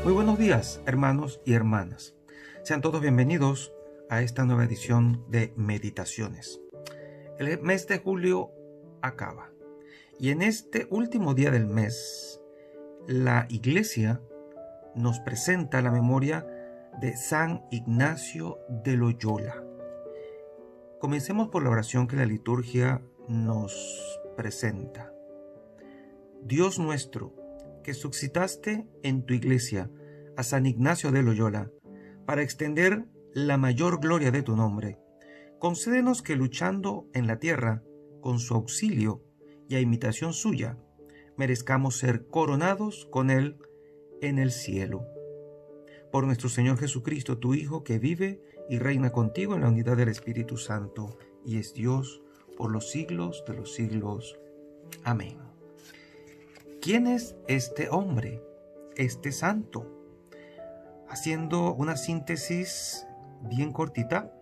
Muy buenos días, hermanos y hermanas. Sean todos bienvenidos a esta nueva edición de Meditaciones. El mes de julio acaba y en este último día del mes, la Iglesia nos presenta la memoria de San Ignacio de Loyola. Comencemos por la oración que la liturgia nos presenta. Dios nuestro, que suscitaste en tu iglesia a San Ignacio de Loyola para extender la mayor gloria de tu nombre, concédenos que luchando en la tierra con su auxilio y a imitación suya, merezcamos ser coronados con él en el cielo. Por nuestro Señor Jesucristo, tu Hijo, que vive y reina contigo en la unidad del Espíritu Santo y es Dios por los siglos de los siglos. Amén. ¿Quién es este hombre, este santo? Haciendo una síntesis bien cortita,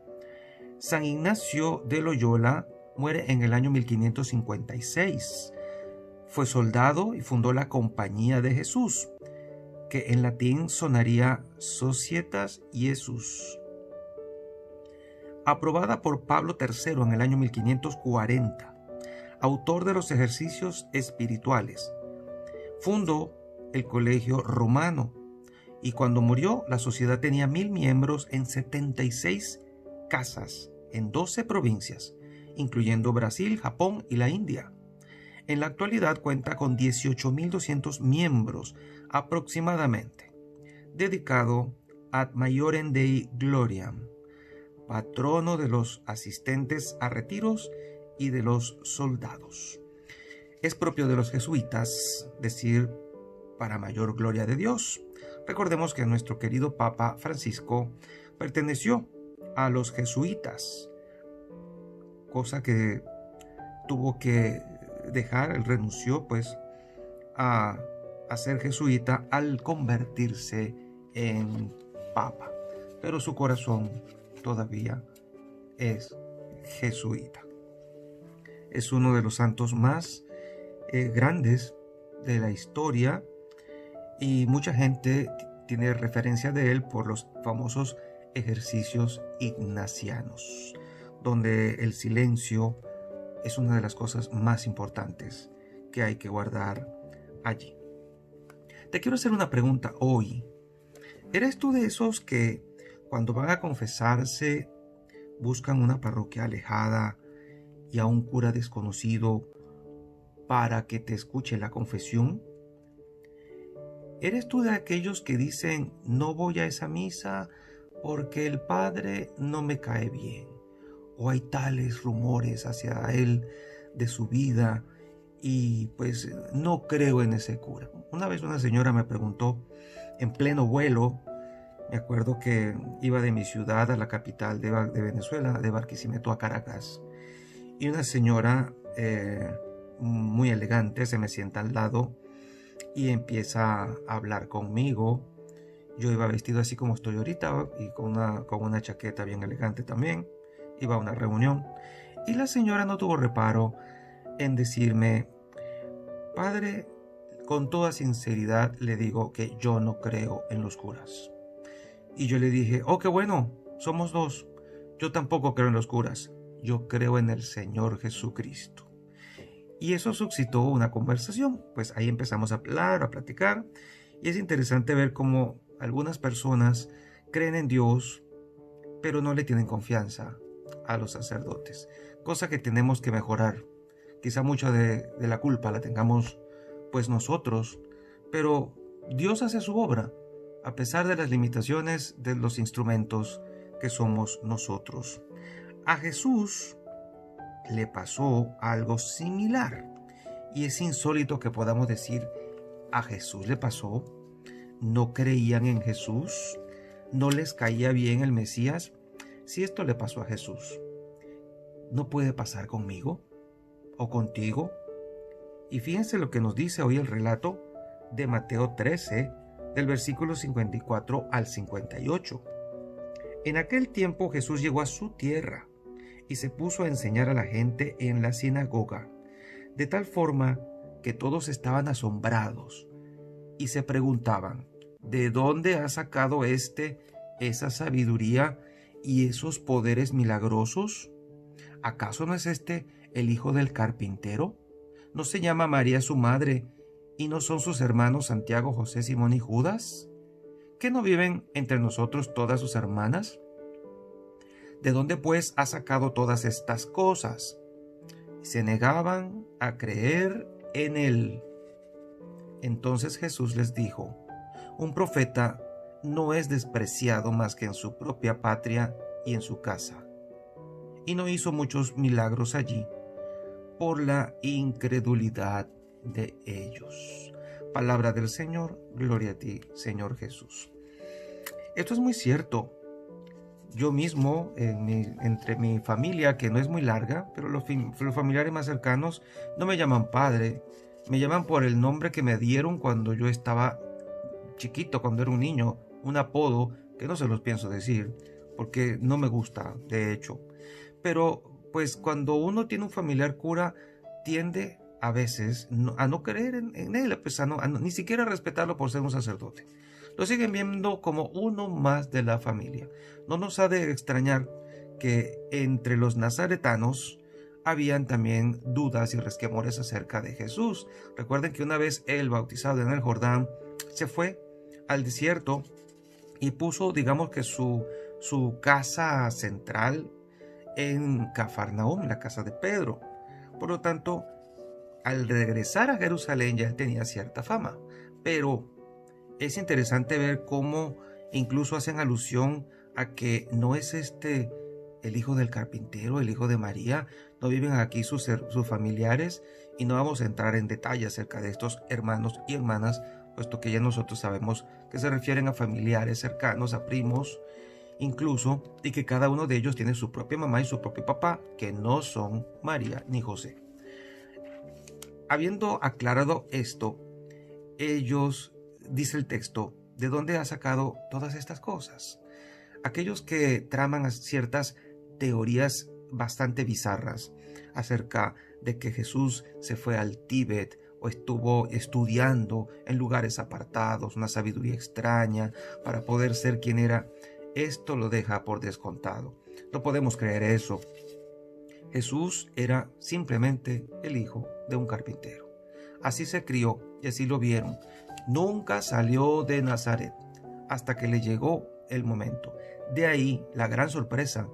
San Ignacio de Loyola muere en el año 1556. Fue soldado y fundó la Compañía de Jesús, que en latín sonaría Societas Iesus. Aprobada por Pablo III en el año 1540, autor de los ejercicios espirituales. Fundó el Colegio Romano y cuando murió la sociedad tenía 1000 miembros en 76 casas en 12 provincias, incluyendo Brasil, Japón y la India. En la actualidad cuenta con 18.200 miembros aproximadamente, dedicado ad maiorem Dei gloriam, patrono de los asistentes a retiros y de los soldados. Es propio de los jesuitas decir para mayor gloria de Dios. Recordemos que nuestro querido Papa Francisco perteneció a los jesuitas, cosa que tuvo que dejar, él renunció pues a ser jesuita al convertirse en Papa, pero su corazón todavía es jesuita. Es uno de los santos más grandes de la historia y mucha gente tiene referencia de él por los famosos ejercicios ignacianos, donde el silencio es una de las cosas más importantes que hay que guardar allí. Te quiero hacer una pregunta hoy. ¿Eres tú de esos que cuando van a confesarse buscan una parroquia alejada y a un cura desconocido para que te escuche la confesión? ¿Eres tú de aquellos que dicen no voy a esa misa porque el padre no me cae bien? ¿O hay tales rumores hacia él de su vida y pues no creo en ese cura? Una vez una señora me preguntó en pleno vuelo, me acuerdo que iba de mi ciudad a la capital de Venezuela, de Barquisimeto a Caracas, y una señora muy elegante se me sienta al lado y empieza a hablar conmigo. Yo iba vestido así como estoy ahorita y con una chaqueta bien elegante también. Iba a una reunión y la señora no tuvo reparo en decirme: padre, con toda sinceridad le digo que yo no creo en los curas. Y yo le dije: oh, qué bueno, somos dos. Yo tampoco creo en los curas, yo creo en el Señor Jesucristo. Y eso suscitó una conversación. Pues ahí empezamos a hablar, a platicar. Y es interesante ver cómo algunas personas creen en Dios, pero no le tienen confianza a los sacerdotes. Cosa que tenemos que mejorar. Quizá mucha de la culpa la tengamos pues nosotros, pero Dios hace su obra, a pesar de las limitaciones de los instrumentos que somos nosotros. A Jesús le pasó algo similar y es insólito que podamos decir: a Jesús le pasó. No creían en Jesús, no les caía bien el Mesías. Si esto le pasó a Jesús, ¿no puede pasar conmigo o contigo? Y fíjense lo que nos dice hoy el relato de Mateo 13, del versículo 54 al 58. En aquel tiempo Jesús llegó a su tierra y se puso a enseñar a la gente en la sinagoga, de tal forma que todos estaban asombrados y se preguntaban: ¿de dónde ha sacado esa sabiduría y esos poderes milagrosos? ¿Acaso no es el hijo del carpintero? ¿No se llama María su madre y no son sus hermanos Santiago, José, Simón y Judas? ¿Qué no viven entre nosotros todas sus hermanas? ¿De dónde pues ha sacado todas estas cosas? Se negaban a creer en él. Entonces Jesús les dijo: un profeta no es despreciado más que en su propia patria y en su casa. Y no hizo muchos milagros allí por la incredulidad de ellos. Palabra del Señor, gloria a ti, Señor Jesús. Esto es muy cierto. Yo mismo, entre mi familia, que no es muy larga, pero los familiares más cercanos no me llaman padre, me llaman por el nombre que me dieron cuando yo estaba chiquito, cuando era un niño, un apodo que no se los pienso decir, porque no me gusta, de hecho. Pero pues cuando uno tiene un familiar cura, tiende a veces a no creer en él, pues ni siquiera respetarlo por ser un sacerdote. Lo siguen viendo como uno más de la familia. No nos ha de extrañar que entre los nazaretanos habían también dudas y resquemores acerca de Jesús. Recuerden que una vez él, bautizado en el Jordán, se fue al desierto y puso, digamos que su casa central en Cafarnaúm, la casa de Pedro. Por lo tanto, al regresar a Jerusalén ya él tenía cierta fama. Pero es interesante ver cómo incluso hacen alusión a que no es el hijo del carpintero, el hijo de María, no viven aquí sus familiares, y no vamos a entrar en detalle acerca de estos hermanos y hermanas, puesto que ya nosotros sabemos que se refieren a familiares cercanos, a primos incluso, y que cada uno de ellos tiene su propia mamá y su propio papá, que no son María ni José. Habiendo aclarado esto, ellos, dice el texto, ¿de dónde ha sacado todas estas cosas? Aquellos que traman ciertas teorías bastante bizarras acerca de que Jesús se fue al Tíbet o estuvo estudiando en lugares apartados, una sabiduría extraña para poder ser quien era, esto lo deja por descontado. No podemos creer eso. Jesús era simplemente el hijo de un carpintero. Así se crió y así lo vieron. Nunca salió de Nazaret hasta que le llegó el momento. De ahí la gran sorpresa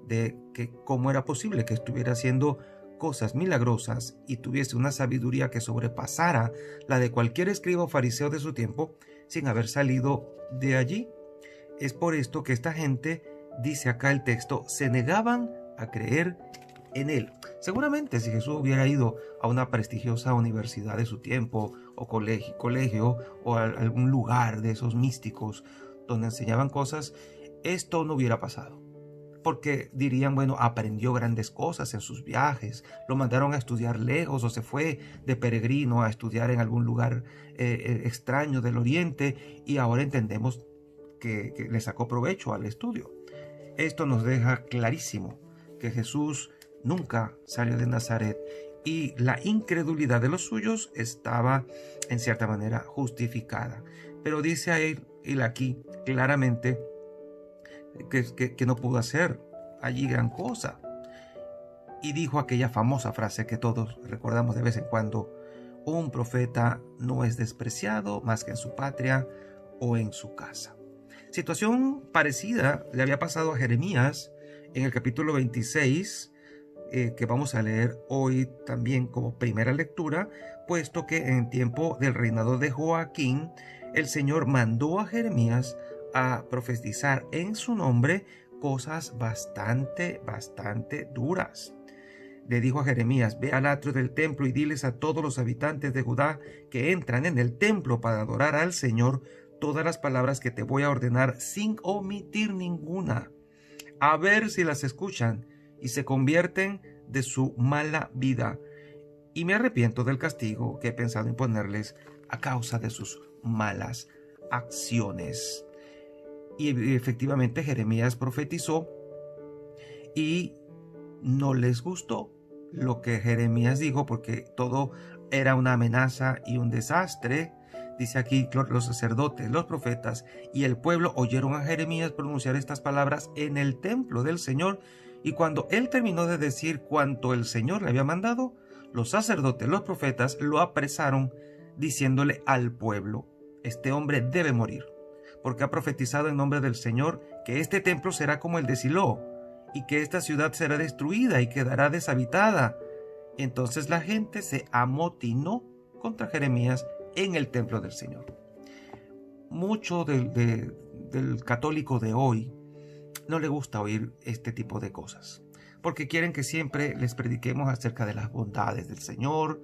de que cómo era posible que estuviera haciendo cosas milagrosas y tuviese una sabiduría que sobrepasara la de cualquier escriba o fariseo de su tiempo sin haber salido de allí. Es por esto que esta gente, dice acá el texto, se negaban a creer en él. Seguramente si Jesús hubiera ido a una prestigiosa universidad de su tiempo o colegio o a algún lugar de esos místicos donde enseñaban cosas, esto no hubiera pasado. Porque dirían, bueno, aprendió grandes cosas en sus viajes, lo mandaron a estudiar lejos o se fue de peregrino a estudiar en algún lugar extraño del oriente y ahora entendemos que le sacó provecho al estudio. Esto nos deja clarísimo que Jesús nunca salió de Nazaret y la incredulidad de los suyos estaba en cierta manera justificada. Pero dice él aquí claramente que no pudo hacer allí gran cosa. Y dijo aquella famosa frase que todos recordamos de vez en cuando: un profeta no es despreciado más que en su patria o en su casa. Situación parecida le había pasado a Jeremías en el capítulo 26, que vamos a leer hoy también como primera lectura, puesto que en tiempo del reinado de Joaquín, el Señor mandó a Jeremías a profetizar en su nombre cosas bastante duras. Le dijo a Jeremías: ve al atrio del templo y diles a todos los habitantes de Judá que entran en el templo para adorar al Señor todas las palabras que te voy a ordenar sin omitir ninguna, a ver si las escuchan y se convierten de su mala vida, y me arrepiento del castigo que he pensado imponerles a causa de sus malas acciones. Y efectivamente Jeremías profetizó y no les gustó lo que Jeremías dijo, porque todo era una amenaza y un desastre. Dice aquí, los sacerdotes, los profetas y el pueblo oyeron a Jeremías pronunciar estas palabras en el templo del Señor, y cuando él terminó de decir cuanto el Señor le había mandado, los sacerdotes, los profetas lo apresaron, diciéndole al pueblo: este hombre debe morir, porque ha profetizado en nombre del Señor que este templo será como el de Silo, y que esta ciudad será destruida y quedará deshabitada. Entonces la gente se amotinó contra Jeremías en el templo del Señor. Mucho del católico de hoy no le gusta oír este tipo de cosas, porque quieren que siempre les prediquemos acerca de las bondades del Señor,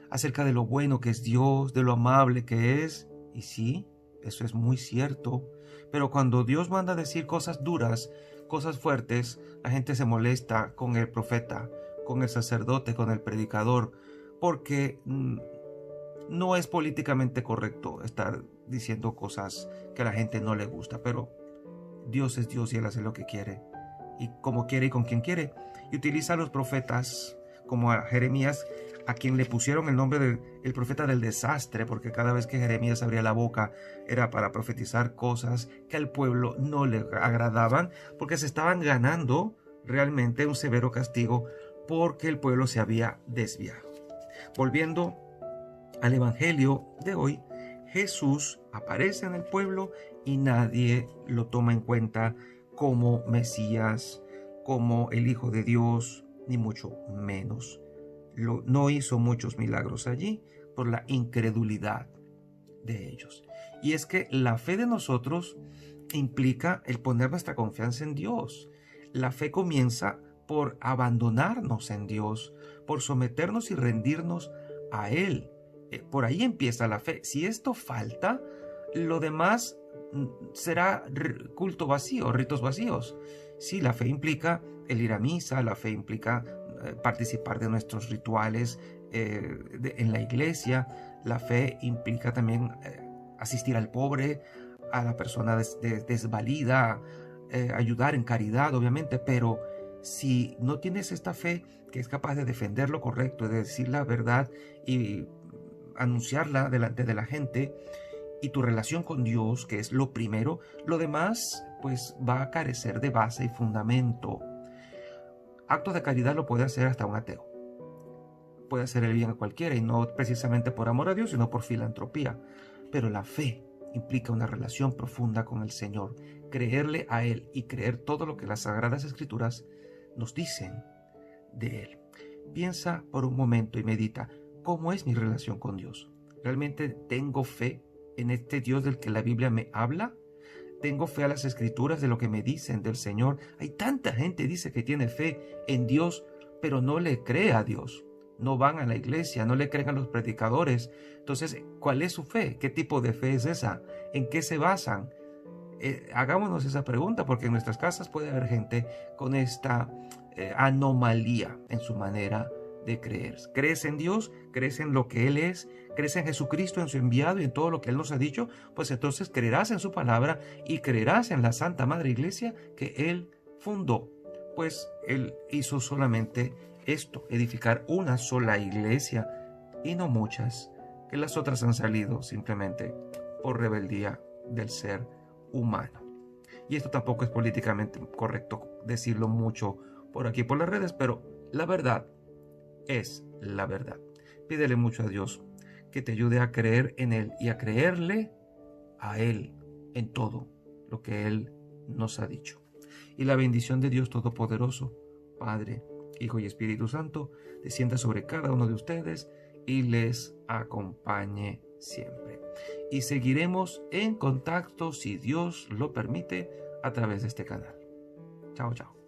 acerca de lo bueno que es Dios, de lo amable que es. Y sí, eso es muy cierto, pero cuando Dios manda a decir cosas duras, cosas fuertes, la gente se molesta con el profeta, con el sacerdote, con el predicador, porque no es políticamente correcto estar diciendo cosas que a la gente no le gusta, pero Dios es Dios y Él hace lo que quiere, y como quiere y con quien quiere, y utiliza a los profetas como a Jeremías, a quien le pusieron el nombre del profeta del desastre, porque cada vez que Jeremías abría la boca era para profetizar cosas que al pueblo no le agradaban, porque se estaban ganando realmente un severo castigo porque el pueblo se había desviado. Volviendo al evangelio de hoy, Jesús aparece en el pueblo y nadie lo toma en cuenta como Mesías, como el Hijo de Dios, ni mucho menos. No hizo muchos milagros allí por la incredulidad de ellos. Y es que la fe de nosotros implica el poner nuestra confianza en Dios. La fe comienza por abandonarnos en Dios, por someternos y rendirnos a Él. Por ahí empieza la fe. Si esto falta, lo demás será culto vacío, ritos vacíos. Sí, la fe implica el ir a misa, la fe implica participar de nuestros rituales en la iglesia. La fe implica también asistir al pobre, a la persona desvalida, ayudar en caridad, obviamente, pero si no tienes esta fe que es capaz de defender lo correcto, de decir la verdad y anunciarla delante de la gente, y tu relación con Dios, que es lo primero, lo demás pues va a carecer de base y fundamento. Actos de caridad lo puede hacer hasta un ateo. Puede hacer el bien a cualquiera, y no precisamente por amor a Dios, sino por filantropía. Pero la fe implica una relación profunda con el Señor, creerle a Él y creer todo lo que las Sagradas Escrituras nos dicen de Él. Piensa por un momento y medita, ¿cómo es mi relación con Dios? ¿Realmente tengo fe en este Dios del que la Biblia me habla? ¿Tengo fe a las Escrituras de lo que me dicen del Señor? Hay tanta gente que dice que tiene fe en Dios, pero no le cree a Dios. No van a la iglesia, no le creen a los predicadores. Entonces, ¿cuál es su fe? ¿Qué tipo de fe es esa? ¿En qué se basan? Hagámonos esa pregunta, porque en nuestras casas puede haber gente con esta anomalía en su manera de creer. ¿Crees en Dios? ¿Crees en lo que Él es? ¿Crees en Jesucristo, en su enviado y en todo lo que Él nos ha dicho? Pues entonces creerás en su palabra y creerás en la Santa Madre Iglesia que Él fundó. Pues Él hizo solamente esto, edificar una sola iglesia y no muchas, que las otras han salido simplemente por rebeldía del ser humano. Y esto tampoco es políticamente correcto decirlo mucho por aquí por las redes, pero la verdad es la verdad. Pídele mucho a Dios que te ayude a creer en Él y a creerle a Él en todo lo que Él nos ha dicho. Y la bendición de Dios Todopoderoso, Padre, Hijo y Espíritu Santo, descienda sobre cada uno de ustedes y les acompañe siempre. Y seguiremos en contacto, si Dios lo permite, a través de este canal. Chao, chao.